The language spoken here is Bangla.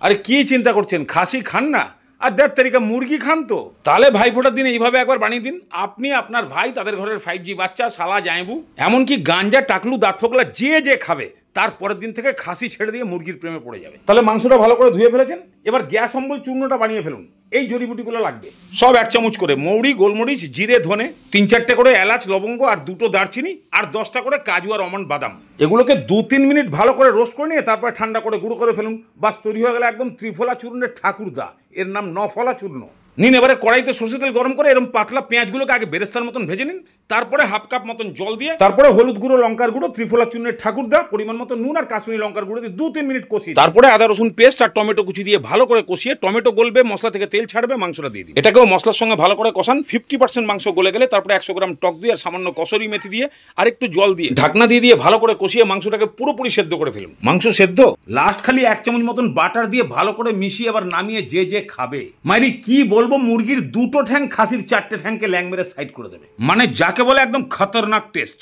আরে কি চিন্তা করছেন, খাসি খান না? আর দেড় তারিখে মুরগি খান তো, তাহলে ভাইফোঁটার দিন এইভাবে একবার বানিয়ে দিন। আপনি, আপনার ভাই, তাদের ঘরের 5G বাচ্চা, শালা জায়বু, এমনকি গাঞ্জা, টাকলু, দাঁত ফোকলা যে খাবে তার পরের দিন থেকে খাসি ছেড়ে দিয়ে মুরগির প্রেমে পড়ে যাবে। তাহলে মাংসটা ভালো করে ধুয়ে ফেলেছেন, এবার গ্যাস অম্বল চূর্ণটা বানিয়ে ফেলুন। এই জড়িবুটিগুলো লাগবে সব 1 চামচ করে, মৌরি, গোলমরিচ, জিরে, ধনে, 3-4টে করে এলাচ, লবঙ্গ, আর 2টো দারচিনি, আর 10টা করে কাজু আর আমন্ড বাদাম। এগুলোকে 2-3 মিনিট ভালো করে রোস্ট করে নিয়ে তারপরে ঠান্ডা করে গুঁড়ো করে ফেলুন। বাস, তৈরি হয়ে গেলে একদম ত্রিফলা চূর্ণের ঠাকুরদা। এর নাম 9ফলা চূর্ণ। নিন, এবারে কড়াইতে সরষে তেল গরম করে এরকম পাতলা পেঁয়াজগুলোকে আগে বেরেস্তার মতন ভেজে নিন। তারপরে 1/2 কাপ মতন জল দিয়ে, তারপরে হলুদ গুঁড়ো, লঙ্কার গুঁড়ো, ত্রিফলা চূর্ণের ঠাকুরদা, পরিমাণ মতো নুন আর কাশ্মীরি লঙ্কার গুঁড়ো দিয়ে 2-3 মিনিট কষিয়ে, তারপরে আদা রসুন পেস্ট আর টমেটো কুচি দিয়ে ভালো করে কষিয়ে, টমেটো গলবে, মশলা থেকে তেল ছাড়বে, মাংসটা দিয়ে দিন। এটাকেও মশলার সঙ্গে ভালো করে কষান। 50% মাংস গলে গেলে তারপরে 100 গ্রাম টক দিয়ে আর সামান্য কসুরি মেথি দিয়ে আর একটু জল দিয়ে ঢাকনা দিয়ে ভালো করে কষিয়ে মাংসটাকে পুরোপুরি সেদ্ধ করে ফেলুন। মাংস সেদ্ধ, লাস্ট খালি 1 চামচ মতন বাটার দিয়ে ভালো করে মিশিয়ে আবার নামিয়ে যে খাবে, মাইরি কি বলবো, মুরগির 2টো ঠ্যাং, খাসির 4টে ঠ্যাংকে ল্যাং মেরে সাইড করে দেবে। মানে যাকে বলে একদম খতরনাক টেস্ট।